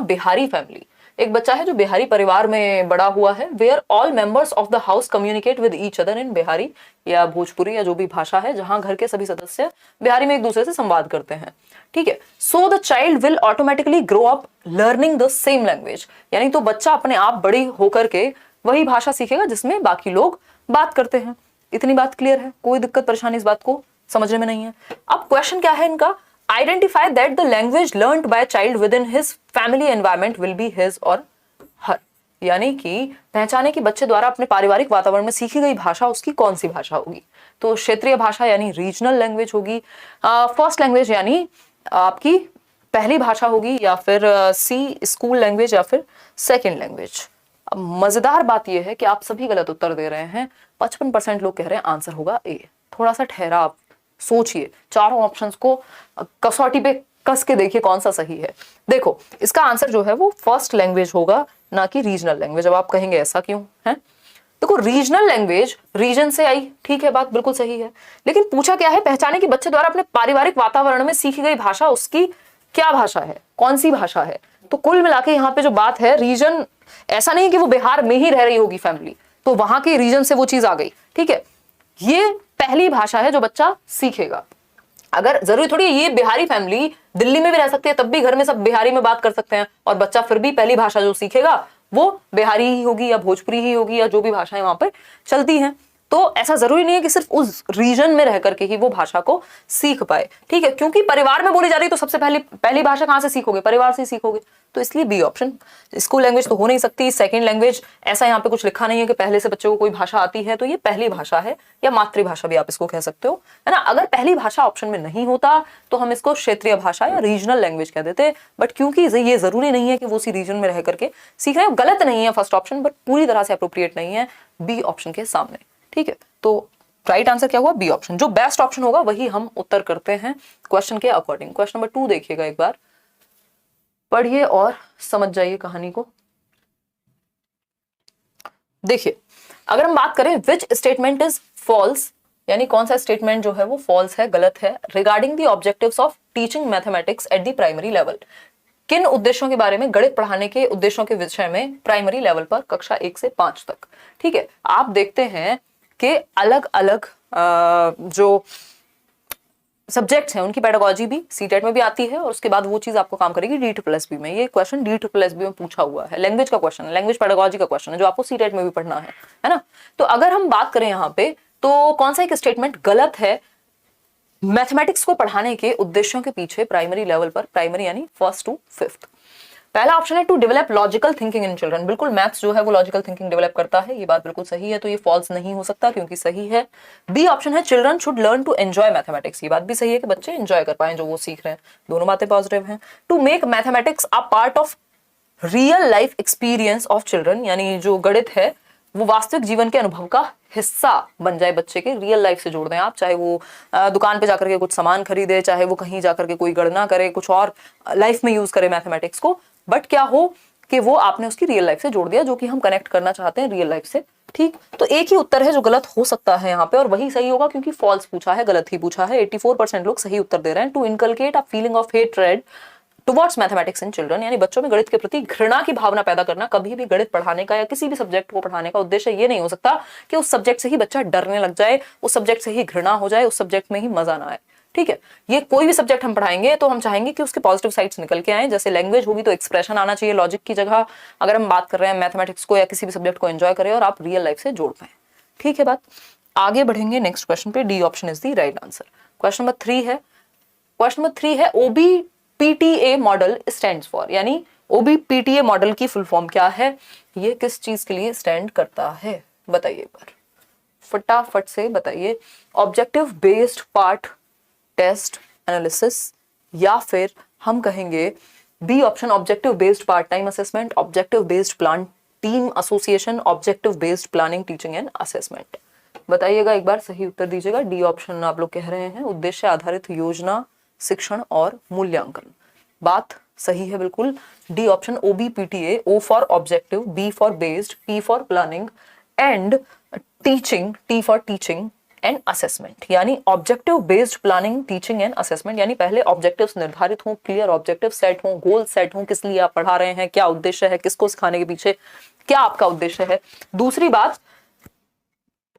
Bihari family, एक बच्चा है जो बिहारी परिवार में बड़ा हुआ है, where all members of the house communicate with each other in Bihari या भोजपुरी या जो भी भाषा है, जहां घर के सभी सदस्य बिहारी में एक दूसरे से संवाद करते हैं, ठीक है। So the child will automatically grow up learning the same language, यानी तो बच्चा अपने आप बड़ी होकर के वही भाषा सीखेगा जिसमें बाकी लोग बात करते हैं। इतनी बात क्लियर है, कोई दिक्कत परेशानी इस बात को समझने में नहीं है। अब क्वेश्चन क्या है इनका, identify that the language learned by child with in his family environment will be his और हर, यानी कि पहचाने कि बच्चे द्वारा अपने पारिवारिक वातावरण में सीखी गई भाषा उसकी कौन सी भाषा होगी। तो क्षेत्रीय भाषा यानी रीजनल लैंग्वेज होगी, फर्स्ट लैंग्वेज यानी आपकी पहली भाषा होगी, या फिर सी स्कूल लैंग्वेज, या फिर सेकेंड लैंग्वेज। अब मजेदार बात यह है कि आप सभी गलत उत्तर दे रहे हैं। 55% लोग कह रहे हैं आंसर होगा ए। थोड़ा सा ठहरा, आप सोचिए, चारों ऑप्शंस को कसौटी पे कस के देखिए कौन सा सही है। देखो इसका आंसर जो है वो फर्स्ट लैंग्वेज होगा, ना कि रीजनल लैंग्वेज। अब आप कहेंगे ऐसा क्यों है? देखो रीजनल लैंग्वेज रीजन से आई, ठीक है, बात बिल्कुल सही है, लेकिन पूछा क्या है, पहचाने कि बच्चे द्वारा अपने पारिवारिक वातावरण में सीखी गई भाषा उसकी क्या भाषा है, कौन सी भाषा है। तो कुल मिला के यहाँ पे जो बात है, रीजन ऐसा नहीं कि वो बिहार में ही रह रही होगी फैमिली, तो वहां के रीजन से वो चीज आ गई, ठीक है। ये पहली भाषा है जो बच्चा सीखेगा। अगर जरूरी थोड़ी ये बिहारी फैमिली दिल्ली में भी रह सकती है, तब भी घर में सब बिहारी में बात कर सकते हैं, और बच्चा फिर भी पहली भाषा जो सीखेगा वो बिहारी ही होगी या भोजपुरी ही होगी या जो भी भाषाएं वहां पर चलती हैं। तो ऐसा जरूरी नहीं है कि सिर्फ उस रीजन में रह करके ही वो भाषा को सीख पाए, ठीक है। क्योंकि परिवार में बोली जा रही तो सबसे पहली भाषा कहां से सीखोगे, परिवार से सीखोगे। तो इसलिए बी ऑप्शन, स्कूल लैंग्वेज तो हो नहीं सकती। सेकंड लैंग्वेज ऐसा यहाँ पे कुछ लिखा नहीं है कि पहले से बच्चे को कोई भाषा आती है, तो ये पहली भाषा है, या मातृभाषा भी आप इसको कह सकते हो, है ना। अगर पहली भाषा ऑप्शन में नहीं होता तो हम इसको क्षेत्रीय भाषा या रीजनल लैंग्वेज कह देते, बट क्योंकि ये जरूरी नहीं है कि वो उसी रीजन में रह करके सीख रहे हैं। गलत नहीं है फर्स्ट ऑप्शन, बट पूरी तरह से अप्रोप्रिएट नहीं है बी ऑप्शन के सामने, ठीक है। तो राइट आंसर क्या हुआ, बी ऑप्शन। जो बेस्ट ऑप्शन होगा वही हम उत्तर करते हैं क्वेश्चन के अकॉर्डिंग। क्वेश्चन नंबर 2 देखिएगा, एक बार पढ़िए और समझ जाइए कहानी को। देखिए अगर हम बात करें विच स्टेटमेंट इज फॉल्स, यानी कौन सा स्टेटमेंट जो है वो फॉल्स है, गलत है, regarding the objectives of teaching mathematics at the primary level. किन उद्देश्यों के बारे में, गणित पढ़ाने के उद्देश्यों के विषय में प्राइमरी लेवल पर कक्षा 1 से 5 तक, ठीक है। आप देखते हैं कि अलग अलग जो सब्जेक्ट्स हैं उनकी पेडागोजी भी सीटेट में भी आती है, और उसके बाद वो चीज आपको काम करेगी DSSB में। ये क्वेश्चन DSSB में पूछा हुआ है, लैंग्वेज का क्वेश्चन है, लैंग्वेज पेडागोजी का क्वेश्चन है, जो आपको सीटेट में भी पढ़ना है ना। तो अगर हम बात करें यहाँ पे, तो कौन सा एक स्टेटमेंट गलत है मैथमेटिक्स को पढ़ाने के उद्देश्यों के पीछे प्राइमरी लेवल पर, प्राइमरी यानी 1st to 5th। पहला ऑप्शन है to develop logical thinking in children. बिल्कुल मैथ्स जो है वो लॉजिकल थिंकिंग डेवलप करता है, ये बात बिल्कुल सही है, तो ये फॉल्स नहीं हो सकता क्योंकि सही है। बी ऑप्शन है children should learn to enjoy mathematics. ये बात भी सही है कि बच्चे एंजॉय कर पाए जो वो सीख रहे हैं, दोनों बातें पॉजिटिव हैं। To make mathematics a part of real life experience of children, यानी जो गणित है वो वास्तविक जीवन के अनुभव का हिस्सा बन जाए, बच्चे के रियल लाइफ से जोड़ दें आप। चाहे वो दुकान पे जाकर के कुछ सामान खरीदे, चाहे वो कहीं जाकर के कोई गणना करे, कुछ और लाइफ में यूज करे मैथमेटिक्स को, बट क्या हो कि वो आपने उसकी रियल लाइफ से जोड़ दिया, जो कि हम कनेक्ट करना चाहते हैं रियल लाइफ से, ठीक। तो एक ही उत्तर है जो गलत हो सकता है यहाँ पे, और वही सही होगा क्योंकि फॉल्स पूछा है, गलत ही पूछा है। 84% लोग सही उत्तर दे रहे हैं। To inculcate a feeling of hatred towards mathematics in children, यानी बच्चों में गणित के प्रति घृणा की भावना पैदा करना। कभी भी गणित पढ़ाने का या किसी भी सब्जेक्ट को पढ़ाने का उद्देश्य ये नहीं हो सकता कि उस सब्जेक्ट से ही बच्चा डरने लग जाए, उस सब्जेक्ट से ही घृणा हो जाए, उस सब्जेक्ट में ही मजा ना आए, ठीक है। ये कोई भी सब्जेक्ट हम पढ़ाएंगे तो हम चाहेंगे कि उसके पॉजिटिव साइड्स निकल के आए। जैसे लैंग्वेज होगी तो एक्सप्रेशन आना चाहिए लॉजिक की जगह। अगर हम बात कर रहे हैं मैथमेटिक्स को या किसी भी सब्जेक्ट को एंजॉय करें और आप रियल लाइफ से जोड़ पाए, ठीक है बात। आगे बढ़ेंगे नेक्स्ट क्वेश्चन पे। D option is the right answer. Question number 3 है OBPTA मॉडल स्टैंड्स फॉर, यानी OBPTA मॉडल की फुल फॉर्म क्या है, ये किस चीज के लिए स्टैंड करता है, बताइए एक बार फटाफट से बताइए। Objective based part test analysis, या फिर हम कहेंगे B option objective based part time assessment, objective based plan team association, objective based planning teaching and assessment. बताइएगा एक बार, सही उत्तर दीजिएगा। डी ऑप्शन आप लोग कह रहे हैं उद्देश्य आधारित योजना, शिक्षण और मूल्यांकन। बात सही है बिल्कुल। D option OBPTA, O for objective, B for based, P for planning and teaching, T for teaching and assessment, यानी objective based planning, teaching and assessment, यानी पहले ऑब्जेक्टिव्स निर्धारित हों, क्लियर ऑब्जेक्टिव सेट हों, गोल सेट हों, किस लिए आप पढ़ा रहे हैं, क्या उद्देश्य है, किसको सिखाने के पीछे क्या आपका उद्देश्य है। दूसरी बात,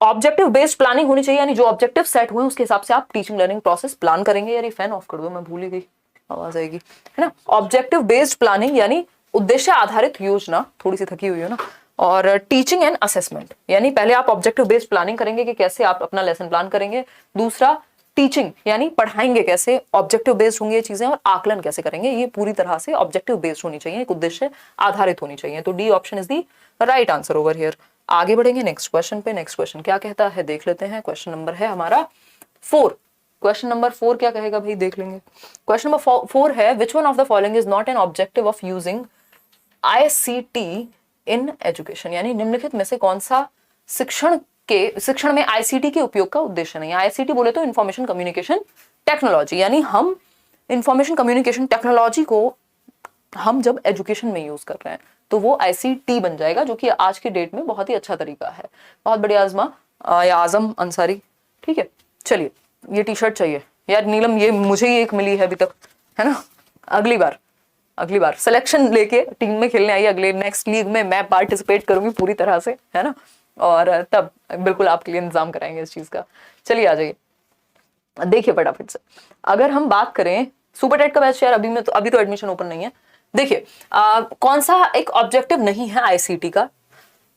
ऑब्जेक्टिव बेस्ड प्लानिंग होनी चाहिए, यानी जो ऑब्जेक्टिव सेट हुए उसके हिसाब से आप टीचिंग लर्निंग प्रोसेस प्लान करेंगे। यार ये फैन ऑफ कर दो, मैं भूल ही गई, आवाज आएगी, है ना। ऑब्जेक्टिव बेस्ड प्लानिंग यानी उद्देश्य आधारित योजना, थोड़ी सी थकी हुई हो ना। और टीचिंग एंड असेसमेंट, यानी पहले आप ऑब्जेक्टिव बेस्ड प्लानिंग करेंगे कि कैसे आप अपना लेसन प्लान करेंगे। दूसरा टीचिंग, यानी पढ़ाएंगे कैसे, ऑब्जेक्टिव बेस्ड होंगी ये चीजें, और आकलन कैसे करेंगे, ये पूरी तरह से ऑब्जेक्टिव बेस्ड होनी चाहिए, एक उद्देश्य आधारित होनी चाहिए। तो D option is the right answer over here. आगे बढ़ेंगे नेक्स्ट क्वेश्चन पे। नेक्स्ट क्वेश्चन क्या कहता है देख लेते हैं। क्वेश्चन नंबर है हमारा 4। क्वेश्चन नंबर 4 क्या कहेगा भाई, देख लेंगे। क्वेश्चन नंबर 4 है, which one of the following is not an objective of using ICT in education, यानी निम्नलिखित में से कौन सा शिक्षण में ICT के उपयोग का उद्देश्य नहीं है। ICT बोले तो इंफॉर्मेशन कम्युनिकेशन टेक्नोलॉजी, यानी हम इंफॉर्मेशन कम्युनिकेशन टेक्नोलॉजी को हम जब एजुकेशन में यूज कर रहे हैं तो वो ICT बन जाएगा, जो कि आज की डेट में बहुत ही अच्छा तरीका है। बहुत बढ़िया आजमा या आजम अंसारी, ठीक है। चलिए, ये टी शर्ट चाहिए यार नीलम, ये मुझे ही एक मिली है अभी तक, है ना। अगली बार सिलेक्शन लेके टीम में खेलने आई, अगले नेक्स्ट लीग में मैं पार्टिसिपेट करूंगी पूरी तरह से, है ना। और तब बिल्कुल आपके लिए इंतजाम कराएंगे इस चीज का। चलिए आ जाइए, देखिए फटाफट से। अगर हम बात करें सुपर टेट का बैच, यार अभी तो एडमिशन ओपन नहीं है। देखिए कौन सा एक ऑब्जेक्टिव नहीं है ICT का,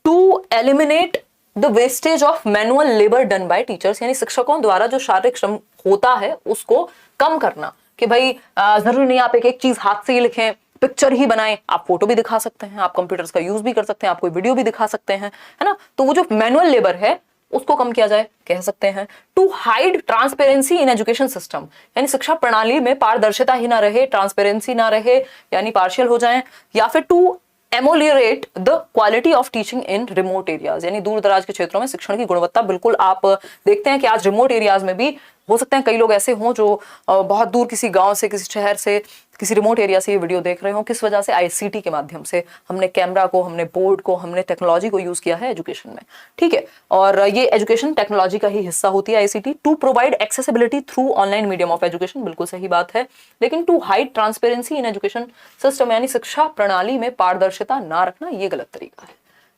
to eliminate the wastage of manual labour done by teachers, यानी शिक्षकों द्वारा जो शारीरिक श्रम होता है उसको कम करना। कि भाई जरूरी नहीं आप एक एक चीज हाथ से ही लिखें, पिक्चर ही बनाएं, आप फोटो भी दिखा सकते हैं, आप कंप्यूटर्स का यूज भी कर सकते हैं, आप कोई वीडियो भी दिखा सकते हैं, है ना। तो वो जो मैनुअल लेबर है उसको कम किया जाए, कह सकते हैं। To hide transparency in education system, यानी शिक्षा प्रणाली में पारदर्शिता ही ना रहे, ट्रांसपेरेंसी ना रहे, यानी पार्शियल हो जाए। या फिर to ameliorate the quality of teaching in remote areas, यानी दूर दराज के क्षेत्रों में शिक्षण की गुणवत्ता, बिल्कुल आप देखते हैं कि आज रिमोट एरियाज में भी हो सकते हैं कई लोग ऐसे हों जो बहुत दूर किसी गांव से, किसी शहर से, किसी रिमोट एरिया से ये वीडियो देख रहे हो। किस वजह से? ICT के माध्यम से हमने कैमरा को, हमने बोर्ड को, हमने टेक्नोलॉजी को यूज किया है एजुकेशन में, ठीक है। और ये एजुकेशन टेक्नोलॉजी का ही हिस्सा होती है ICT। To provide accessibility through online medium of education, बिल्कुल सही बात है। लेकिन to hide transparency in education system, यानी शिक्षा प्रणाली में पारदर्शिता ना रखना, ये गलत तरीका है,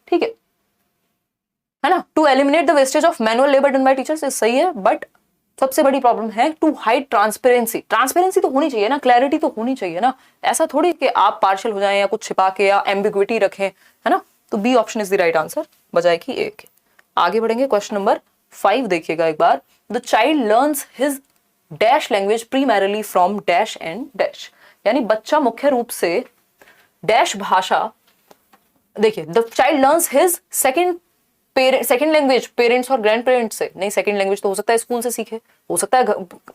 ठीक है ना। To eliminate the wastage of manual labour done by teachers, सही है, बट सबसे बड़ी प्रॉब्लम है टू हाइड ट्रांसपेरेंसी। ट्रांसपेरेंसी तो होनी चाहिए ना, क्लैरिटी तो होनी चाहिए ना। ऐसा थोड़ी कि आप पार्शियल हो जाएं या कुछ छिपा के या एम्बिग्विटी रखें, है ना। तो B option is the right answer, बजाय की ए के। आगे बढ़ेंगे, क्वेश्चन नंबर 5 देखिएगा एक बार। The child learns his dash language primarily from dash and dash, यानी बच्चा मुख्य रूप से डैश भाषा, देखिए the child learns his second language parents और ग्रैंड पेरेंट्स से नहीं। सेकंड लैंग्वेज तो हो सकता है स्कूल से सीखे, हो सकता है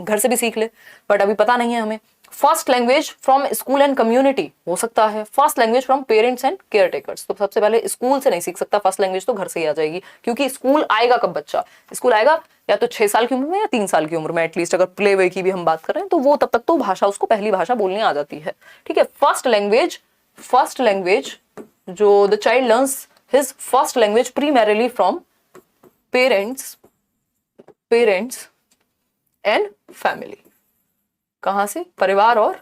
घर से भी सीख ले, बट अभी पता नहीं है हमें। First language from school and community हो सकता है। First language from parents and care takers, तो सबसे पहले स्कूल से नहीं सीख सकता, फर्स्ट लैंग्वेज तो घर से ही आ जाएगी। क्योंकि स्कूल आएगा कब बच्चा? स्कूल आएगा या तो 6 साल की उम्र में या 3 साल की उम्र में, एटलीस्ट अगर प्ले वे की भी हम बात कर रहे हैं तो वो तब तक तो भाषा उसको पहली भाषा बोलनी आ जाती है, ठीक है। फर्स्ट लैंग्वेज जो the child learns his first language primarily from parents and family, कहां से? परिवार और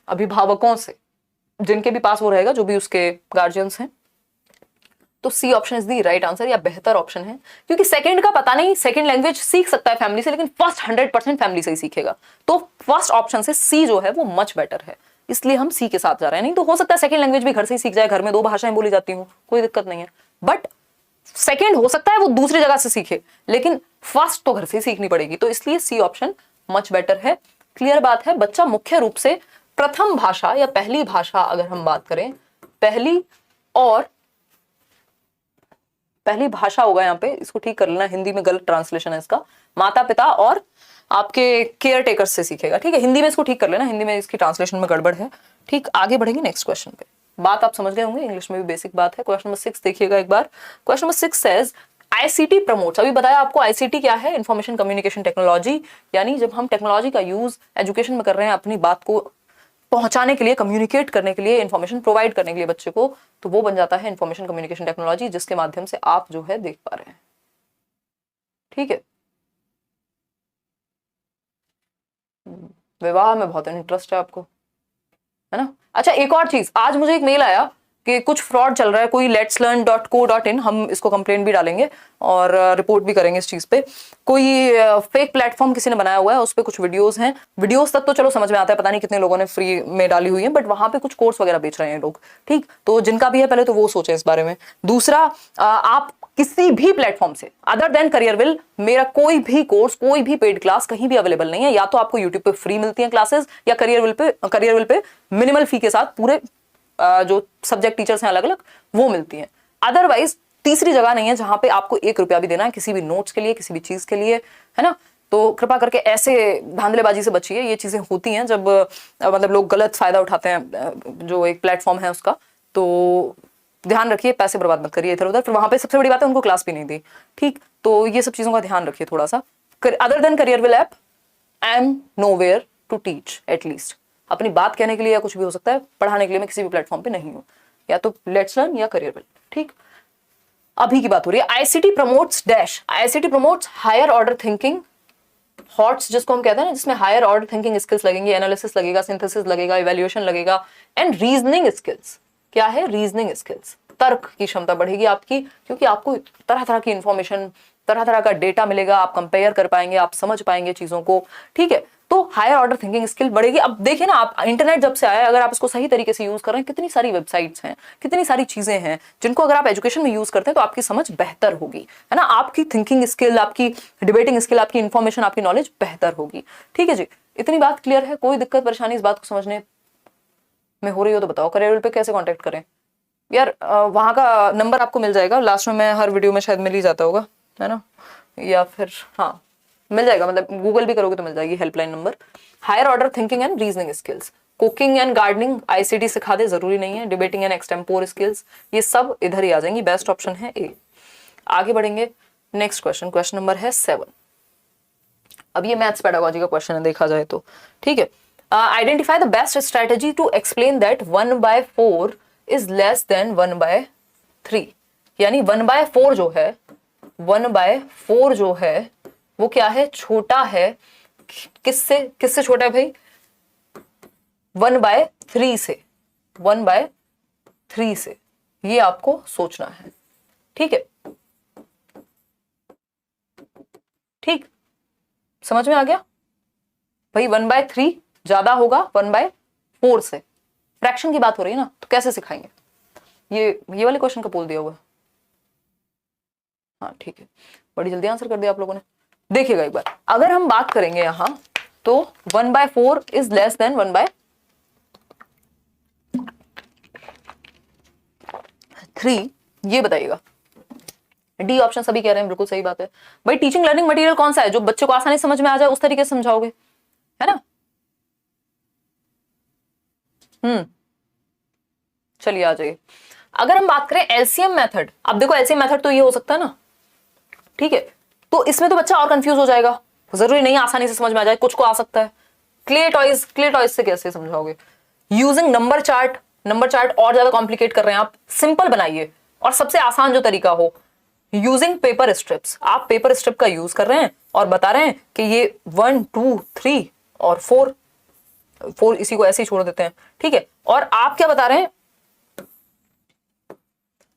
अभिभावकों से, जिनके भी पास वो रहेगा, जो भी उसके गार्जियंस हैं। तो C option is the right answer, या बेहतर ऑप्शन है। क्योंकि सेकंड का पता नहीं, सेकंड लैंग्वेज सीख सकता है फैमिली से, लेकिन फर्स्ट 100% फैमिली से ही सीखेगा। तो फर्स्ट ऑप्शन से सी जो है वो मच बेटर है, इसलिए हम सी के साथ जा रहे हैं। नहीं तो हो सकता है सेकंड लैंग्वेज भी घर से ही सीख जाए, घर में 2 भाषाएं बोली जाती हूँ, कोई दिक्कत नहीं है। बट सेकंड हो सकता है वो दूसरी जगह से सीखे, लेकिन फर्स्ट तो घर से ही सीखनी पड़ेगी, तो इसलिए सी ऑप्शन मच बेटर है। क्लियर बात है। बच्चा मुख्य रूप से प्रथम भाषा या पहली भाषा, अगर हम बात करें पहली भाषा होगा यहाँ पे, इसको ठीक कर लेना, हिंदी में गलत ट्रांसलेशन है इसका, माता पिता और आपके केयर टेकर्स से सीखेगा, ठीक है। हिंदी में इसको ठीक कर लेना, हिंदी में इसकी ट्रांसलेशन में गड़बड़ है, ठीक। आगे बढ़ेंगे नेक्स्ट क्वेश्चन पे। बात आप समझ गए होंगे, इंग्लिश में भी बेसिक बात है। क्वेश्चन नंबर 6 देखिएगा एक बार। Question number 6 says ICT promotes, अभी बताया आपको ICT क्या है, इंफॉर्मेशन कम्युनिकेशन टेक्नोलॉजी, यानी जब हम टेक्नोलॉजी का यूज एजुकेशन में कर रहे हैं अपनी बात को पहुंचाने के लिए, कम्युनिकेट करने के लिए, इंफॉर्मेशन प्रोवाइड करने के लिए बच्चे को, तो वो बन जाता है इंफॉर्मेशन कम्युनिकेशन टेक्नोलॉजी, जिसके माध्यम से आप जो है देख पा रहे हैं। ठीक है, विवाह में बहुत इंटरेस्ट है आपको, है ना। अच्छा, एक और चीज, आज मुझे एक मेल आया कि कुछ फ्रॉड चल रहा है, कोई letslearn.co.in, हम इसको कंप्लेंट भी डालेंगे और रिपोर्ट भी करेंगे इस चीज पे। कोई फेक प्लेटफॉर्म किसी ने बनाया हुआ है, उस पे कुछ वीडियोस हैं, वीडियोस तक तो चलो समझ में आता है, पता नहीं कितने लोगों ने फ्री में डाली हुई है, बट वहां पे कुछ कोर्स वगैरह बेच रहे हैं लोग, ठीक। तो जिनका भी है पहले तो वो सोचे इस बारे में। दूसरा, आप किसी भी प्लेटफॉर्म से अदर देन करियरविल मेरा कोई भी कोर्स, कोई भी पेड क्लास कहीं भी अवेलेबल नहीं है। या तो आपको यूट्यूब पे फ्री मिलती है क्लासेस, या करियरविल पे मिनिमल फी के साथ पूरे जो सब्जेक्ट टीचर्स हैं अलग अलग, वो मिलती हैं। अदरवाइज तीसरी जगह नहीं है जहां पे आपको 1 रुपया भी देना है किसी भी नोट्स के लिए, किसी भी चीज के लिए, है ना। तो कृपा करके ऐसे धांधलेबाजी से बचिए। ये चीजें होती हैं जब मतलब लोग गलत फायदा उठाते हैं जो एक प्लेटफॉर्म है उसका। तो ध्यान रखिए, पैसे बर्बाद मत करिए इधर उधर। फिर वहां पे सबसे बड़ी बात है उनको क्लास भी नहीं दी, ठीक। तो ये सब चीजों का ध्यान रखिए थोड़ा सा। Other than Careerwill app, I am nowhere to teach, at least अपनी बात कहने के लिए या कुछ भी हो सकता है, पढ़ाने के लिए मैं किसी भी प्लेटफॉर्म पे नहीं हूं। या तो लेट्स लर्न या करियरविल, ठीक। अभी की बात हो रही है, ICT promotes dash, ICT promotes higher order thinking, HOTS जिसको हम कहते हैं ना, जिसमें हायर ऑर्डर थिंकिंग स्किल्स लगेंगे, एनालिसिस लगेगा, सिंथेसिस लगेगा, इवैल्यूएशन लगेगा, एंड रीजनिंग स्किल्स। क्या है? रीजनिंग स्किल्स, तर्क की क्षमता बढ़ेगी आपकी, क्योंकि आपको तरह तरह की इंफॉर्मेशन, तरह तरह का डेटा मिलेगा, आप कंपेयर कर पाएंगे, आप समझ पाएंगे चीजों को, ठीक है। तो हायर ऑर्डर थिंकिंग स्किल बढ़ेगी। अब देखिए ना, आप इंटरनेट जब से आया, अगर आप इसको सही तरीके से यूज कर रहे हैं, कितनी सारी वेबसाइट्स हैं, कितनी सारी चीजें हैं जिनको अगर आप एजुकेशन में यूज करते हैं तो आपकी समझ बेहतर होगी, है ना। आपकी थिंकिंग स्किल, आपकी डिबेटिंग स्किल, आपकी इंफॉर्मेशन, आपकी नॉलेज बेहतर होगी, ठीक है जी। इतनी बात क्लियर है? कोई दिक्कत परेशानी इस बात को समझने में हो रही हो तो बताओ। करियर पे कैसे कॉन्टेक्ट करें यार? वहां का नंबर आपको मिल जाएगा लास्ट में, मैं हर वीडियो में शायद मिल ही जाता होगा, है ना। या फिर हाँ मिल जाएगा, मतलब गूगल भी करोगे तो मिल जाएगी helpline number. Higher order thinking and reasoning skills, cooking and gardening ICT सिखा दे, जरूरी नहीं है। डिबेटिंग एंड एक्सटेम्पोर स्किल्स, ये सब इधर ही आ जाएंगी। बेस्ट ऑप्शन है ए। आगे बढ़ेंगे, नेक्स्ट क्वेश्चन, क्वेश्चन नंबर है 7। अब ये मैथ्स पेडागोजी का क्वेश्चन है देखा जाए तो, ठीक है। Identify the best strategy to explain that 1/4 is less than 1/3। यानी 1/4 जो है, 1/4 जो है वो क्या है? छोटा है। किससे? किससे छोटा है भाई? 1/3 से, 1/3 से। ये आपको सोचना है, ठीक है। ठीक, समझ में आ गया भाई? 1/3 ज्यादा होगा 1/4 से। फ्रैक्शन की बात हो रही है ना, तो कैसे सिखाएंगे? ये वाले क्वेश्चन का बोल दिया हुआ है। हाँ ठीक है, बड़ी जल्दी आंसर कर दिया आप लोगों ने। देखिएगा एक बार, अगर हम बात करेंगे यहां तो 1/4 इज लेस देन 1/3, ये बताइएगा। डी ऑप्शन सभी कह रहे हैं, बिल्कुल सही बात है भाई। टीचिंग लर्निंग मटेरियल कौन सा है जो बच्चे को आसानी समझ में आ जाए, उस तरीके से समझाओगे, है ना। चलिए आ जाइए। अगर हम बात करें एलसीएम मेथड, अब देखो एलसीएम मेथड तो ये हो सकता है ना, ठीक है। तो इसमें तो बच्चा और कंफ्यूज हो जाएगा, जरूरी नहीं आसानी से समझ में आ जाए, कुछ को आ सकता है। क्ले टॉयज से कैसे समझाओगे? Using number chart, number chart और ज्यादा कॉम्प्लिकेट कर रहे हैं आप, सिंपल बनाइए। और सबसे आसान जो तरीका हो, यूजिंग पेपर स्ट्रिप्स, आप पेपर स्ट्रिप का यूज कर रहे हैं और बता रहे हैं कि ये 1 2 3 और 4 इसी को ऐसे ही छोड़ देते हैं, ठीक है। और आप क्या बता रहे हैं?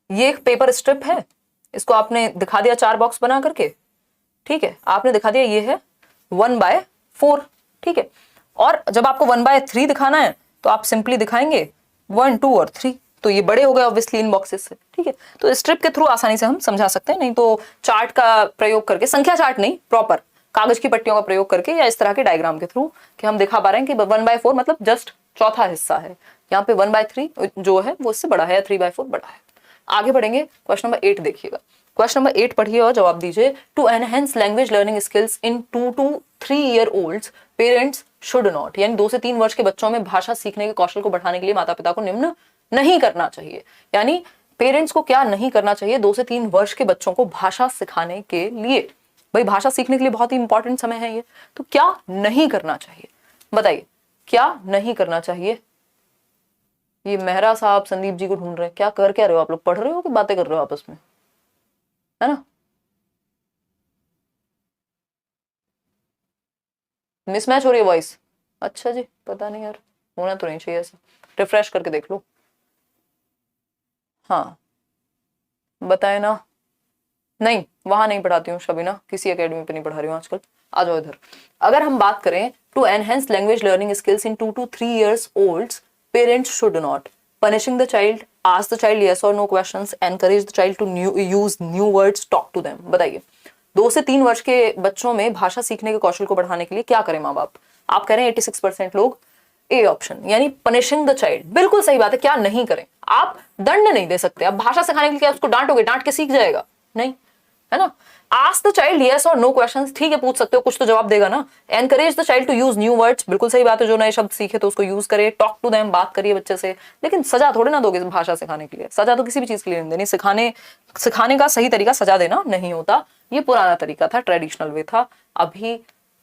ये एक पेपर स्ट्रिप है, इसको आपने दिखा दिया 4 बॉक्स बना करके, ठीक है। आपने दिखा दिया ये है 1/4, ठीक है। और जब आपको 1/3 दिखाना है तो आप सिंपली दिखाएंगे 1 2 और 3, तो ये बड़े हो गए ऑब्वियसली इन बॉक्सेस से, ठीक है। तो स्ट्रिप के थ्रू आसानी से हम समझा सकते हैं, नहीं तो चार्ट का प्रयोग करके, संख्या चार्ट नहीं, प्रॉपर कागज की पट्टियों का प्रयोग करके या इस तरह के डायग्राम के थ्रू कि हम दिखा पा रहे हैं कि 1/4 मतलब जस्ट चौथा हिस्सा है। यहाँ पे 1/3 जो है वो इससे बड़ा है, 3/4 बड़ा है। आगे बढ़ेंगे, क्वेश्चन नंबर 8 देखिएगा। क्वेश्चन नंबर 8 पढ़िए और जवाब दीजिए। To enhance language learning skills in 2 to 3 year olds parents should not, यानी 2 से 3 वर्ष के बच्चों में भाषा सीखने के कौशल को बढ़ाने के लिए माता पिता को निम्न नहीं करना चाहिए। यानी पेरेंट्स को क्या नहीं करना चाहिए 2 से 3 वर्ष के बच्चों को भाषा सिखाने के लिए? भाई भाषा सीखने के लिए बहुत ही इंपॉर्टेंट समय है ये, तो क्या नहीं करना चाहिए बताइए, क्या नहीं करना चाहिए? ये मेहरा साहब संदीप जी को ढूंढ रहे हैं, क्या कर क्या रहे हो आप लोग? पढ़ रहे हो कि बातें कर रहे हो आपस में, है ना? मिसमैच हो रही है वॉइस? अच्छा जी, पता नहीं यार, होना तो नहीं चाहिए ऐसा, रिफ्रेश करके देख लो। हाँ बताए ना। नहीं वहां नहीं पढ़ाती हूँ शबीना, किसी एकेडमी पे नहीं पढ़ा रही हूँ आजकल। आ जाओ इधर। अगर हम बात करें to enhance language learning skills in 2 to 3 years old, parents should not punishing the child, ask the child yes or no questions, encourage the child to use new words, talk to them। बताइए 2 से 3 वर्ष के बच्चों में भाषा सीखने के कौशल को बढ़ाने के लिए क्या करें माँ बाप? आप कह रहे हैं 86% लोग ए ऑप्शन, यानी पनिशिंग द चाइल्ड। बिल्कुल सही बात है, क्या नहीं करें? आप दंड नहीं दे सकते, आप भाषा सिखाने के लिए क्या उसको डांटोगे? डांट के सीख जाएगा? नहीं, है ना। आस्क द चाइल्ड यस और नो क्वेश्चंस, ठीक है पूछ सकते हो, कुछ तो जवाब देगा ना। Encourage the child to use new words, बिल्कुल सही बात है, जो नए शब्द सीखे तो उसको यूज करे। टॉक टू देम, बात करिए बच्चे से। लेकिन सजा थोड़ी ना दोगे भाषा सिखाने के लिए, सजा तो किसी भी चीज के लिए नहीं देनी। सिखाने का सही तरीका सजा देना नहीं होता, ये पुराना तरीका था, ट्रेडिशनल वे था, अभी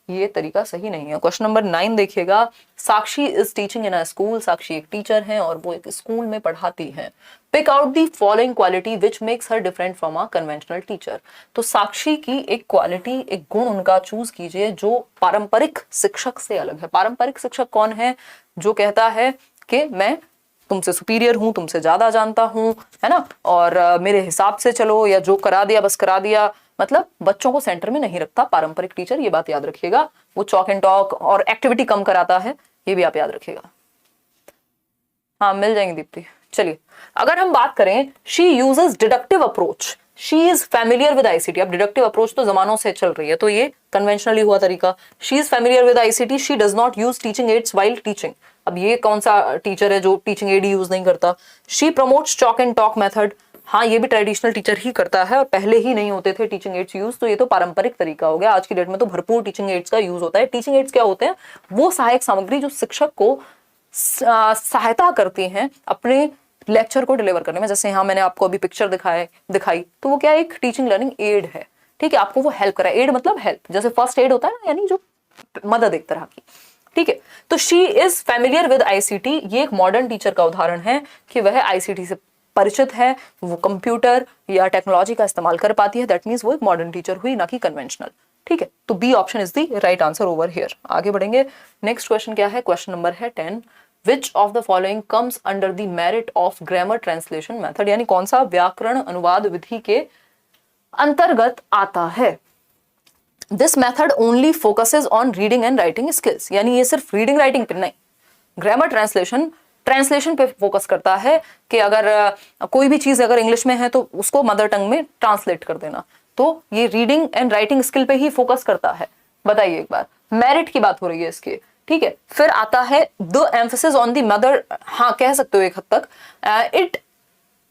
ये तरीका सही नहीं है। क्वेश्चन नंबर 9 देखिएगा। Sakshi is teaching in a school, Sakshi एक टीचर हैं और वो एक स्कूल में पढ़ाती हैं। Pick out the following quality which makes her different from a conventional teacher. तो साक्षी की एक क्वालिटी, एक गुण उनका चूज कीजिए जो पारंपरिक शिक्षक से अलग है। पारंपरिक शिक्षक कौन है? जो कहता है कि मैं तुमसे सुपीरियर हूं, तुमसे ज्यादा जानता हूं, है ना, और मेरे हिसाब से चलो, या जो करा दिया बस करा दिया, मतलब बच्चों को सेंटर में नहीं रखता पारंपरिक टीचर, ये बात याद रखिएगा। वो चॉक एंड टॉक और एक्टिविटी कम कराता है, ये भी आप याद रखिएगा। हाँ मिल जाएंगे दीप्ति। चलिए अगर हम बात करें, she uses deductive approach, she is familiar with ICT. अब डिडक्टिव अप्रोच तो जमानों से चल रही है, तो ये कन्वेंशनली हुआ तरीका। She is familiar with ICT, she does not use teaching ads while teaching. अब ये कौन सा टीचर है जो टीचिंग एड यूज नहीं करता? She promotes chalk and talk method, हाँ ये भी ट्रेडिशनल टीचर ही करता है, और पहले ही नहीं होते थे टीचिंग एड्स यूज, तो ये तो पारंपरिक तरीका हो गया। आज की डेट में तो भरपूर टीचिंग एड्स का यूज होता है। टीचिंग एड्स क्या होते हैं? वो सहायक सामग्री जो शिक्षक को सहायता करती हैं अपने लेक्चर को डिलीवर करने में। जैसे यहाँ मैंने आपको अभी पिक्चर दिखाई, तो वो क्या एक टीचिंग लर्निंग एड है, ठीक है, आपको वो हेल्प करा। एड मतलब हेल्प, जैसे फर्स्ट एड होता है ना, यानी जो मदद एक तरह की, ठीक है। तो she is familiar with ICT, ये एक मॉडर्न टीचर का उदाहरण है कि वह आईसीटी से परिचित है, वो कंप्यूटर या टेक्नोलॉजी का इस्तेमाल कर पाती है। दैट मीन्स वो एक मॉडर्न टीचर हुई, ना कि कन्वेंशनल, ठीक है। तो B option is the right answer over here. आगे बढ़ेंगे, नेक्स्ट क्वेश्चन क्या है? क्वेश्चन नंबर है 10। Which of the following comes under the merit of grammar translation method, यानी कौन सा व्याकरण अनुवाद विधि के अंतर्गत आता है? This method only focuses on reading and writing skills, यानी ये सिर्फ रीडिंग राइटिंग पे नहीं, ग्रामर ट्रांसलेशन पे फोकस करता है कि अगर कोई भी चीज अगर इंग्लिश में है तो उसको मदर टंग में ट्रांसलेट कर देना। तो ये रीडिंग एंड राइटिंग स्किल पे ही फोकस करता है। बताइए एक बार, मेरिट की बात हो रही है इसकी, ठीक है। फिर आता है the emphasis on the mother, हाँ कह सकते हो एक हद तक। It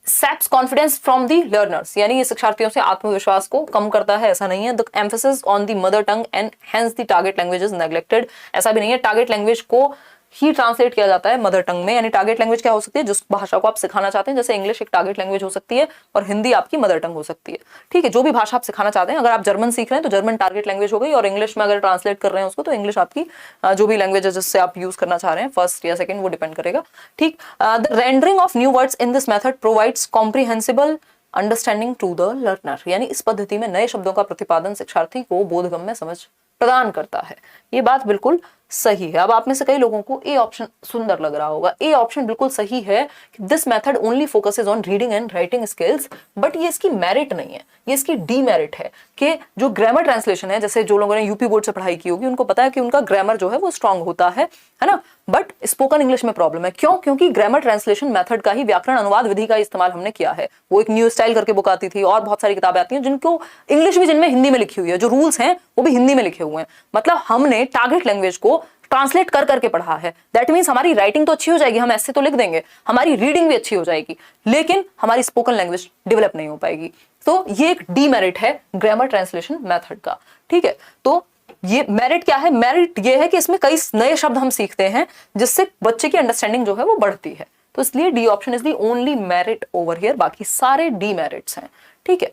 saps confidence from the learners, यानी ये शिक्षार्थियों से आत्मविश्वास को कम करता है, ऐसा नहीं है। The emphasis on the mother tongue and hence the target language is neglected, ऐसा भी नहीं है। टारगेट लैंग्वेज को ही ट्रांसलेट किया जाता है मदर टंग में, यानी टारगेट लैंग्वेज क्या हो सकती है? जिस भाषा को आप सिखाना चाहते हैं, जैसे इंग्लिश एक टारगेट लैंग्वेज हो सकती है और हिंदी आपकी मदर टंग हो सकती है, ठीक है। जो भी भाषा आप सिखाना चाहते हैं, अगर आप जर्मन सीख रहे हैं तो जर्मन टारगेट लैंग्वेज हो गई, और इंग्लिश में अगर ट्रांसलेट कर रहे हैं उसको तो इंग्लिश आपकी जो भी लैंग्वेज है जिससे आप यूज करना चाह रहे हैं, फर्स्ट या सेकंड, वो डिपेंड करेगा, ठीक। The rendering of new words in this method provides comprehensible understanding to the learner, यानी इस पद्धति में नए शब्दों का प्रतिपादन शिक्षार्थी को बोधगम्य समझ प्रदान करता है। ये बात बिल्कुल सही है। अब आप में से कई लोगों को ए ऑप्शन सुंदर लग रहा होगा, ए ऑप्शन बिल्कुल सही है। This method only focuses on reading and writing skills, but ये इसकी मेरिट नहीं है, ये इसकी डीमेरिट है। कि जो ग्रामर ट्रांसलेशन है, जैसे जो लोगों ने यूपी बोर्ड से पढ़ाई की होगी उनको पता है कि उनका ग्रामर जो है वो स्ट्रांग होता है ना, बट स्पोकन इंग्लिश में प्रॉब्लम है। क्यों? क्योंकि ग्रामर ट्रांसलेशन मेथड का ही व्याकरण अनुवाद विधि का इस्तेमाल हमने किया है। वो एक न्यू स्टाइल करके बुक आती थी, और बहुत सारी किताबें आती हैं जिनको इंग्लिश भी, जिनमें हिंदी में लिखी हुई है, जो रूल्स हैं वो भी हिंदी में लिखे हुए हैं। मतलब हमने टारगेट लैंग्वेज को ट्रांसलेट कर करके पढ़ा है। दैट मीन्स हमारी राइटिंग तो अच्छी हो जाएगी, हम ऐसे तो लिख देंगे, हमारी रीडिंग भी अच्छी हो जाएगी, लेकिन हमारी स्पोकन लैंग्वेज डेवलप नहीं हो पाएगी। तो ये एक डीमेरिट है ग्रामर ट्रांसलेशन मेथड का, ठीक है। तो ये मेरिट क्या है? मेरिट ये है कि इसमें कई नए शब्द हम सीखते हैं जिससे बच्चे की अंडरस्टैंडिंग जो है वो बढ़ती है। तो इसलिए D option is the only merit over here, बाकी सारे डीमेरिट्स हैं, ठीक है।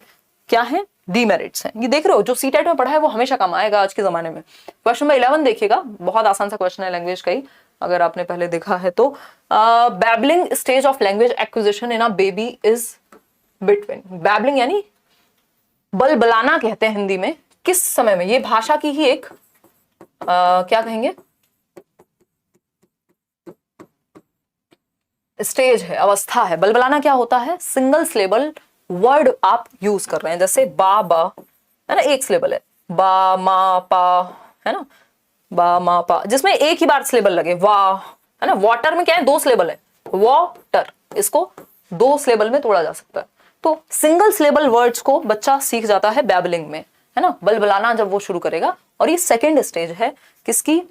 क्या है? डीमेरिट्स हैं। ये देख रहे हो, जो सीटेट में पढ़ा है वो हमेशा काम आएगा आज के जमाने में। क्वेश्चन नंबर 11 देखिएगा, बहुत आसान सा क्वेश्चन है लैंग्वेज का ही, अगर आपने पहले देखा है तो। Babbling stage of language acquisition in a baby is between, babbling यानी बलबलाना कहते हैं हिंदी में, किस समय में? ये भाषा की ही एक क्या कहेंगे, स्टेज है, अवस्था है। बलबलाना क्या होता है, सिंगल सिलेबल वर्ड आप यूज कर रहे हैं, जैसे बा बा है ना, एक सिलेबल है, बा मा पा है ना, बा मा पा, जिसमें एक ही बार सिलेबल लगे, वाह है ना। वाटर में क्या है, दो सिलेबल है, वाटर, इसको दो सिलेबल में तोड़ा जा सकता है। तो सिंगल सिलेबल वर्ड्स को बच्चा सीख जाता है बैबलिंग में, है ना, बलबलाना जब वो शुरू करेगा। और ये सेकेंड स्टेज है किसकी,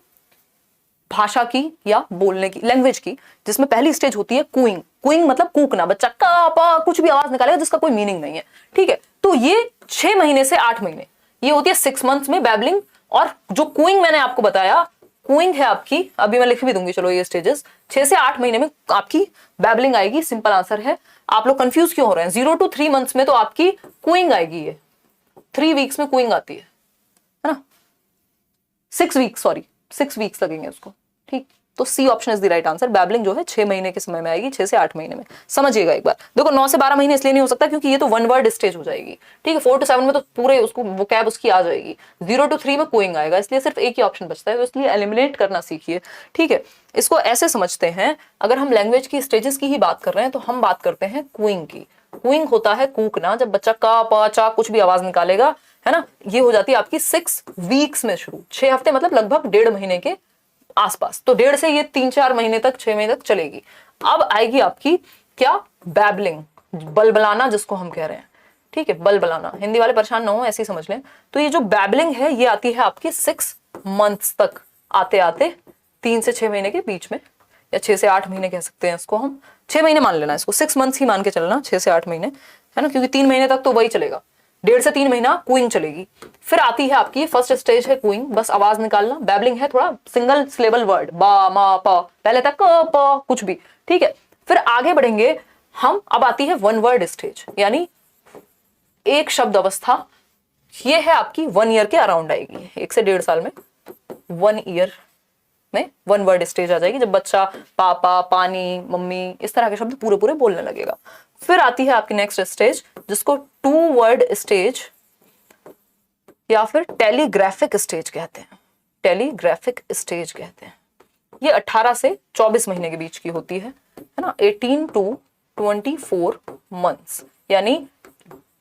भाषा की या बोलने की, लैंग्वेज की, जिसमें पहली स्टेज होती है कूइंग। कूइंग मतलब कूकना, बच्चा का पा कुछ भी आवाज निकालेगा जिसका कोई मीनिंग नहीं है, ठीक है। तो ये 6 महीने से 8 महीने, ये होती है 6 मंथ्स में बैबलिंग। और जो कूइंग मैंने आपको बताया, कूइंग है आपकी, अभी मैं लिख भी दूंगी, चलो ये स्टेजेस 6 से 8 महीने में आपकी बैबलिंग आएगी। सिंपल आंसर है। आप लोग कंफ्यूज क्यों हो रहे हैं, 0 to 3 मंथ्स में तो आपकी कूइंग आएगी, ये 3 वीक्स में कूइंग आती है ना, 6 वीक्स, सॉरी 6 वीक्स लगेंगे उसको, ठीक। तो C option is the right answer. Babbling जो है 6 महीने के समय में आएगी, 6 से 8 महीने में। समझिएगा एक बार, देखो 9 से 12 महीने इसलिए नहीं हो सकता क्योंकि ये तो वन वर्ड स्टेज हो जाएगी, ठीक है। 4 to 7 में तो पूरे उसको वोकैब उसकी आ जाएगी। 0 to 3 में कोइंग आएगा, इसलिए सिर्फ एक ही ऑप्शन बचता है, तो इसलिए एलिमिनेट करना सीखिए, ठीक है। इसको ऐसे समझते हैं, अगर हम लैंग्वेज की स्टेजेस की ही बात कर रहे हैं तो हम बात करते हैं कूइंग की। कूइंग होता है कूकना, जब बच्चा का पा चा कुछ भी आवाज निकालेगा, है ना। ये हो जाती है आपकी 6 वीक्स में शुरू, 6 हफ्ते मतलब लगभग 1.5 महीने के आसपास। तो 1.5 से ये 3-4 महीने तक, 6 महीने तक चलेगी। अब आएगी आपकी क्या, बैबलिंग, बलबलाना जिसको हम कह रहे हैं, ठीक है। बलबलाना, हिंदी वाले परेशान ना हो, ऐसे ही समझ लें। तो ये जो बैबलिंग है ये आती है आपकी 6 मंथ्स तक, आते आते 3 से 6 महीने के बीच में, या 6 से 8 महीने कह सकते हैं इसको हम, 6 महीने मान लेना इसको, 6 मंथ्स ही मान के चलना, 6 से 8 महीने, है ना, क्योंकि 3 महीने तक तो वही चलेगा, 1.5 से 3 महीना कूइंग चलेगी। फिर आती है आपकी फर्स्ट स्टेज है कूइंग, बस आवाज निकालना। बैबलिंग है थोड़ा सिंगल सिलेबल वर्ड, बा मा पा, पहले तक प कुछ भी, ठीक है। फिर आगे बढ़ेंगे हम, अब आती है वन वर्ड स्टेज, यानी एक शब्द अवस्था। ये है आपकी 1 ईयर के अराउंड आएगी, 1 से 1.5 साल में, 1 ईयर में वन वर्ड स्टेज आ जाएगी, जब बच्चा पापा, पानी, मम्मी इस तरह के शब्द पूरे पूरे बोलने लगेगा। फिर आती है आपकी नेक्स्ट स्टेज, जिसको 2 वर्ड स्टेज या फिर टेलीग्राफिक स्टेज कहते हैं। टेलीग्राफिक स्टेज कहते हैं। ये 18 से 24 महीने के बीच की होती है ना, 18 to 24 मंथ्स, यानी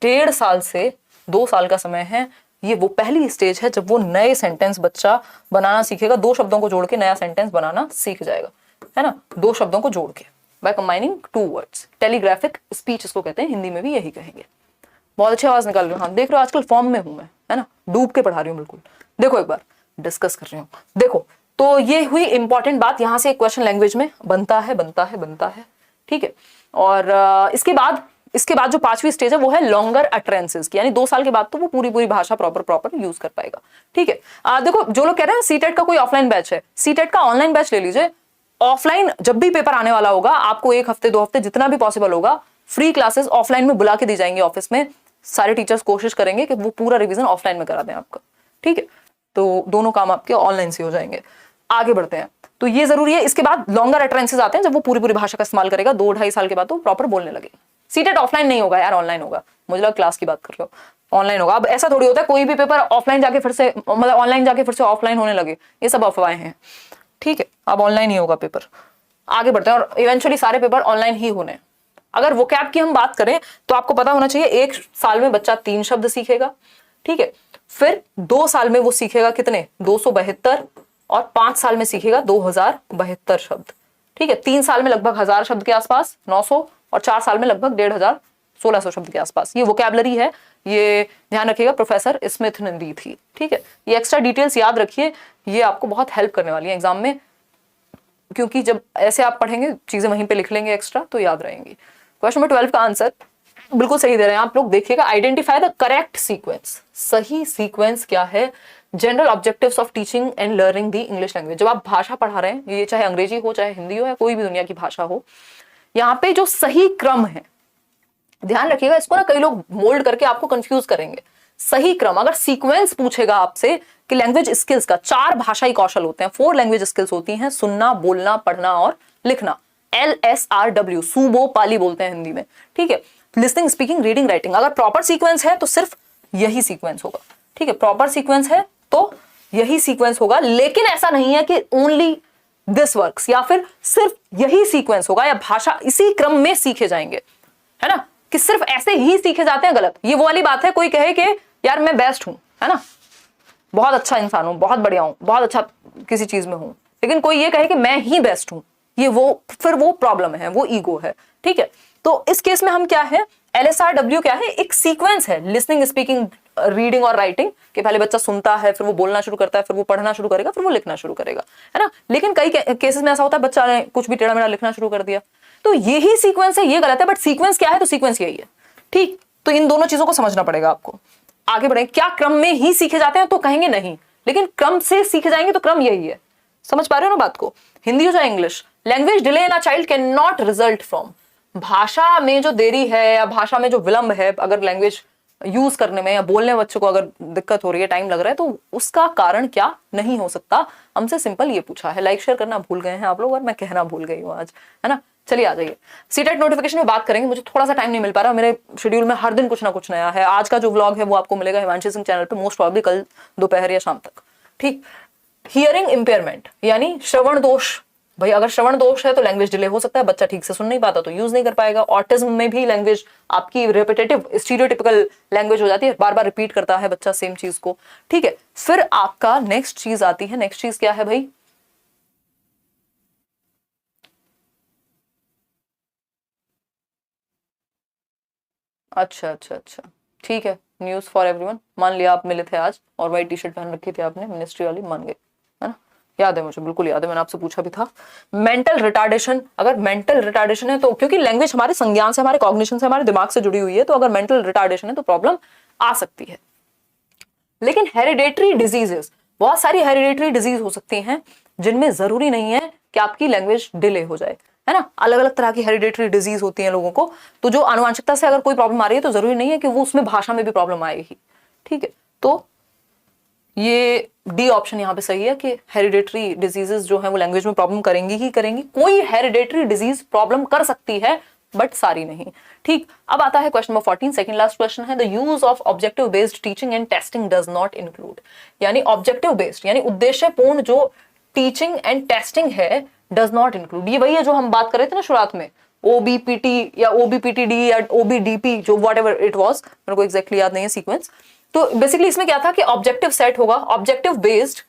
1.5 साल से 2 साल का समय है। ये वो पहली स्टेज है जब वो नए सेंटेंस बच्चा बनाना सीखेगा, 2 शब्दों को जोड़ के नया सेंटेंस बनाना सीख जाएगा, है ना, 2 शब्दों को जोड़ के, by combining 2 words. Telegraphic speech इसको कहते हैं, हिंदी में भी यही कहेंगे। बहुत अच्छी आवाज निकाल रही हूँ, हाँ देख रहे हो आजकल फॉर्म में हूं मैं, है ना, डूब के पढ़ा रही हूँ बिल्कुल। देखो एक बार डिस्कस कर रही हूँ, देखो। तो ये हुई इंपॉर्टेंट बात, यहां से एक क्वेश्चन लैंग्वेज में बनता है, ठीक है। और इसके बाद जो 5वीं स्टेज है वो है लॉन्गर अटरेंसेस की, यानी 2 साल के बाद तो वो पूरी भाषा प्रॉपर यूज कर पाएगा, ठीक है। देखो जो लोग कह रहे हैं सीटेट का कोई ऑफलाइन बैच है, सीटेट का ऑनलाइन बैच ले लीजिए। ऑफलाइन जब भी पेपर आने वाला होगा, आपको 1 हफ्ते 2 हफ्ते जितना भी पॉसिबल होगा, फ्री क्लासेस ऑफलाइन में बुला के दी जाएंगी ऑफिस में। सारे टीचर्स कोशिश करेंगे कि वो पूरा रिवीजन ऑफलाइन में करा दें आपका, ठीक है। तो दोनों काम आपके ऑनलाइन से हो जाएंगे। आगे बढ़ते हैं, तो ये जरूरी है। इसके बाद लॉन्गर अटरेंसेस आते हैं, जब वो पूरी भाषा का इस्तेमाल करेगा, 2-2.5 साल के बाद तो प्रॉपर बोलने लगेगा। सीटेट ऑफलाइन नहीं होगा यार, ऑनलाइन होगा, मुझे लगा क्लास की बात कर रहे हो, ऑनलाइन होगा। अब ऐसा थोड़ी होता है कोई भी पेपर ऑफलाइन जाके फिर से, मतलब ऑनलाइन जाके फिर से ऑफलाइन होने लगे, ये सब अफवाहें हैं, ठीक है। अब ऑनलाइन ही होगा पेपर। आगे बढ़ते हैं, और इवेंचुअली सारे पेपर ऑनलाइन ही होने। अगर वोकैब की हम बात करें तो आपको पता होना चाहिए 1 साल में बच्चा 3 शब्द सीखेगा, ठीक है। फिर 2 साल में वो सीखेगा कितने, 272, और 5 साल में सीखेगा 2072 शब्द, ठीक है। 3 साल में लगभग 1000 शब्द के आसपास, 900, और 4 साल में लगभग 1500, 1600 शब्द के आसपास। ये वोकैबलरी है, ये ध्यान रखिएगा, प्रोफेसर स्मिथ ने दी थी, ठीक है। ये एक्स्ट्रा डिटेल्स याद रखिए, ये आपको बहुत हेल्प करने वाली है एग्जाम में, क्योंकि जब ऐसे आप पढ़ेंगे चीजें वहीं पे लिख लेंगे एक्स्ट्रा तो याद रहेंगी। क्वेश्चन नंबर 12 का आंसर बिल्कुल सही दे रहे हैं आप लोग, देखिएगा। आइडेंटिफाई द करेक्ट सीक्वेंस, सही सीक्वेंस क्या है general objectives of teaching and learning the English language. जब आप भाषा पढ़ा रहे हैं, ये चाहे अंग्रेजी हो, चाहे हिंदी हो, या कोई भी दुनिया की भाषा हो, यहाँ पे जो सही क्रम है, ध्यान रखिएगा, इसको ना कई लोग मोल्ड करके आपको कंफ्यूज करेंगे। सही क्रम, अगर सीक्वेंस पूछेगा आपसे कि लैंग्वेज स्किल्स का 4 भाषाई कौशल होते हैं, 4 लैंग्वेज स्किल्स होती हैं, सुनना, बोलना, पढ़ना और लिखना, LSRW, सूबो पाली बोलते हैं हिंदी में, ठीक है। लिसनिंग, स्पीकिंग, रीडिंग, राइटिंग, अगर प्रॉपर सीक्वेंस है तो सिर्फ यही सीक्वेंस होगा, ठीक है। प्रॉपर सीक्वेंस है तो यही सीक्वेंस होगा, लेकिन ऐसा नहीं है कि ओनली दिस वर्क्स या फिर सिर्फ यही सीक्वेंस होगा या भाषा इसी क्रम में सीखे जाएंगे, है ना, कि सिर्फ ऐसे ही सीखे जाते हैं, गलत। ये वो वाली बात है, कोई कहे कि यार मैं बेस्ट हूं, है ना, बहुत अच्छा इंसान हूं, बहुत बढ़िया हूं, बहुत अच्छा किसी चीज में हूं, लेकिन कोई ये कहे कि मैं ही बेस्ट हूं, ये वो फिर वो प्रॉब्लम है, वो ईगो है, ठीक है। तो इस केस में हम क्या है, LSRW क्या है, एक सीक्वेंस है, लिसनिंग, स्पीकिंग, रीडिंग और राइटिंग, कि पहले बच्चा सुनता है, फिर वो बोलना शुरू करता है, फिर वो पढ़ना शुरू करेगा, फिर वो लिखना शुरू करेगा, है ना। लेकिन कई केसेस में ऐसा होता है बच्चा ने कुछ भी टेढ़ा मेढ़ा लिखना शुरू कर दिया, तो यही सीक्वेंस है, ये गलत है, बट सीक्वेंस क्या है, तो सीक्वेंस यही है, ठीक। तो इन दोनों चीजों को समझना पड़ेगा आपको। आगे बढ़े, क्या क्रम में ही सीखे जाते हैं, तो कहेंगे नहीं, लेकिन क्रम से सीखे जाएंगे तो क्रम यही है। समझ पा रहे हो ना बात को, हिंदी हो चाहे English. Language delay in a child can not result from, भाषा में जो देरी है या भाषा में जो विलंब है, अगर लैंग्वेज यूज करने में या बोलने में बच्चों को अगर दिक्कत हो रही है, टाइम लग रहा है, तो उसका कारण क्या नहीं हो सकता, हमसे सिंपल ये पूछा है। लाइक शेयर करना भूल गए हैं आप लोग, और मैं कहना भूल गई हूँ आज, है ना। चलिए आ जाइए, सीटेट नोटिफिकेशन में बात करेंगे। मुझे थोड़ा सा टाइम नहीं मिल पा रहा, मेरे शेड्यूल में हर दिन कुछ ना कुछ नया है। आज का जो व्लॉग है वो आपको मिलेगा हिमांशी सिंह चैनल पे, मोस्ट प्रॉब्ली कल दोपहर या शाम तक, ठीक। हियरिंग इंपेयरमेंट यानी श्रवण दोष, भाई अगर श्रवण दोष है तो लैंग्वेज डिले हो सकता है, बच्चा ठीक से सुन नहीं पाता तो यूज नहीं कर पाएगा। ऑटिज्म में भी लैंग्वेज आपकी रिपीटेटिव स्टीरियोटिपिकल लैंग्वेज हो जाती है, बार बार रिपीट करता है बच्चा सेम चीज को, ठीक है। फिर आपका नेक्स्ट चीज आती है, नेक्स्ट चीज क्या है भाई, अच्छा अच्छा अच्छा, ठीक है, न्यूज फॉर एवरीवन। मान लिया आप मिले थे आज और व्हाइट टी शर्ट पहन रखी थी आपने, मिनिस्ट्री वाली, मान गए, है ना, याद है मुझे, बिल्कुल याद है, मैंने आपसे पूछा भी था। मेंटल रिटार्डेशन, अगर मेंटल रिटार्डेशन है तो, क्योंकि लैंग्वेज हमारे संज्ञान से, हमारे कॉग्निशन से, हमारे दिमाग से जुड़ी हुई है, तो अगर मेंटल रिटार्डेशन है तो प्रॉब्लम आ सकती है। लेकिन हेरिडेटरी डिजीजेस, बहुत सारी हेरिडेटरी डिजीज हो सकती हैं जिनमें जरूरी नहीं है कि आपकी लैंग्वेज डिले हो जाए, है ना। अलग अलग तरह की हेरिडेटरी डिजीज होती है लोगों को, तो जो आनुवंशिकता से अगर कोई प्रॉब्लम आ रही है तो जरूरी नहीं है कि वो उसमें भाषा में भी प्रॉब्लम आएगी, ठीक है। तो ये डी ऑप्शन यहाँ पे सही है कि हेरिडेटरी डिजीजेस जो है वो लैंग्वेज में प्रॉब्लम करेंगी ही करेंगी। कोई हेरिडेटरी डिजीज प्रॉब्लम कर सकती है बट सारी नहीं, ठीक। अब आता है question number 14, second last question है, the use of objective based teaching and testing does not include, यानी ऑब्जेक्टिव बेस्ड यानी उद्देश्यपूर्ण जो टीचिंग एंड टेस्टिंग है, डज नॉट इंक्लूड, ये वही है जो हम बात कर रहे थे ना शुरुआत में, ओबीपीटी या ओबीपीटीडी या ओबीडीपी, जो व्हाटएवर इट वाज, मेरे को एग्जैक्टली याद नहीं है सीक्वेंस। तो बेसिकली इसमें क्या था कि ऑब्जेक्टिव सेट होगा, objective based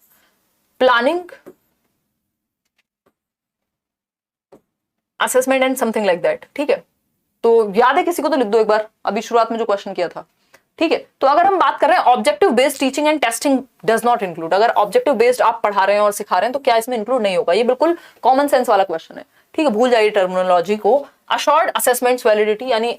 planning, assessment and something like that, ठीक है। तो याद है किसी को तो लिख दो एक बार, अभी शुरुआत में जो क्वेश्चन किया था, ठीक है। तो अगर हम बात कर रहे हैं objective based teaching and testing does not include, अगर ऑब्जेक्टिव बेस्ड आप पढ़ा रहे हैं और सिखा रहे हैं तो क्या इसमें इंक्लूड नहीं होगा, ये बिल्कुल कॉमन सेंस वाला क्वेश्चन है, ठीक है, भूल जाइए टर्मिनोलॉजी को। अश्योर्ड असेसमेंट्स वैलिडिटी यानी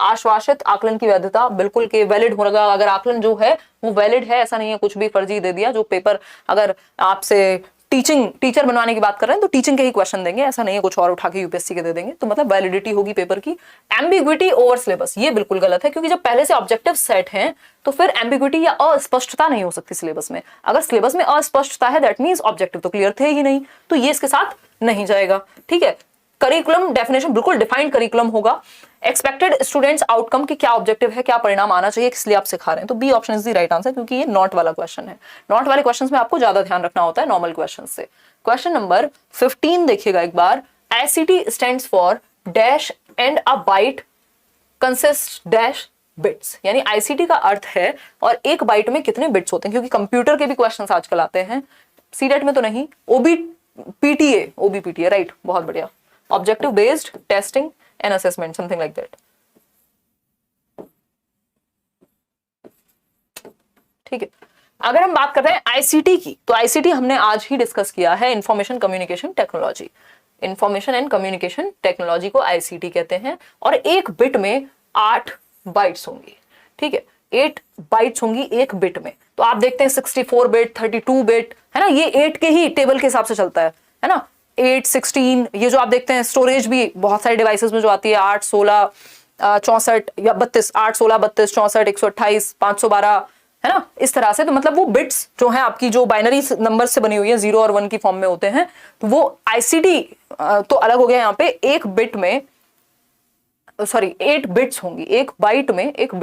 आश्वासित आकलन की वैधता, बिल्कुल के वैलिड होगा, अगर आकलन जो है वो वैलिड है, ऐसा नहीं है कुछ भी फर्जी दे दिया। जो पेपर अगर आपसे टीचर बनवाने की बात कर रहे हैं तो टीचिंग के ही क्वेश्चन देंगे, ऐसा नहीं है कुछ और उठा के यूपीएससी के दे देंगे, तो मतलब वैलिडिटी होगी पेपर की। एम्बिग्विटी ओवर सिलेबस, ये बिल्कुल गलत है, क्योंकि जब पहले से ऑब्जेक्टिव सेट हैं तो फिर एम्बिग्विटी या अस्पष्टता नहीं हो सकती सिलेबस में। अगर सिलेबस में अस्पष्टता है दैट मींस ऑब्जेक्टिव तो क्लियर थे ही नहीं, तो ये इसके साथ नहीं जाएगा, ठीक है। करिकुलम डेफिनेशन, बिल्कुल डिफाइंड करिकुलम होगा। एक्सपेक्टेड स्टूडेंट्स आउटकम की क्या ऑब्जेक्टिव है, क्या परिणाम आना चाहिए, किस लिए आप सिखा रहे हैं, तो B option is the right answer, क्योंकि ये नॉट वाला क्वेश्चन है। नॉट वाले क्वेश्चंस में आपको ज्यादा ध्यान रखना होता है नॉर्मल क्वेश्चन से। क्वेश्चन नंबर 15 देखिएगा एक बार, ICT stands for dash and a byte consist dash bits, यानी आईसीटी का अर्थ है और एक बाइट में कितने बिट्स होते हैं, क्योंकि कंप्यूटर के भी क्वेश्चंस आजकल आते हैं, सीटेट में तो नहीं, ओबीपीटीए राइट, बहुत बढ़िया, objective based testing and assessment something like that, ठीक है। अगर हम बात करते हैं आईसीटी की, तो आईसीटी हमने आज ही डिस्कस किया है, information communication technology, information and communication technology को आईसीटी कहते हैं, और एक बिट में 8 बाइट्स होंगी, ठीक है, 8 बाइट्स होंगी एक बिट में। तो आप देखते हैं 64 बिट, 32 बिट, है ना, ये 8 के ही टेबल के हिसाब से चलता है ना, 8, 16, ये जो आप देखते हैं स्टोरेज भी बहुत सारे डिवाइसेस में जो आती है 8, 16, 64 या 32, 8, 16, 32, 64, 128, 512, है ना, इस तरह से। तो मतलब वो बिट्स जो है आपकी जो बाइनरी नंबर से बनी हुई है, 0 और 1 की फॉर्म में होते हैं, तो वो आईसीटी तो अलग हो गया यहाँ पे, एक बिट में सॉरी 8 बिट्स होंगी, एक बाइट में 8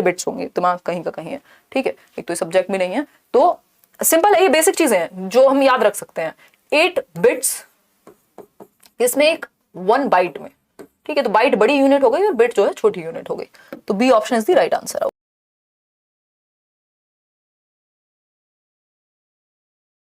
बिट्स होंगे, दिमाग कहीं का कहीं है, ठीक है, एक तो सब्जेक्ट भी नहीं है। तो सिंपल है, ये बेसिक चीजें हैं जो हम याद रख सकते हैं। 8 बिट्स, इसमें एक 1 बाइट में, ठीक है, तो बाइट बड़ी यूनिट हो गई और बिट जो है छोटी यूनिट हो गई। तो B option is the right answer.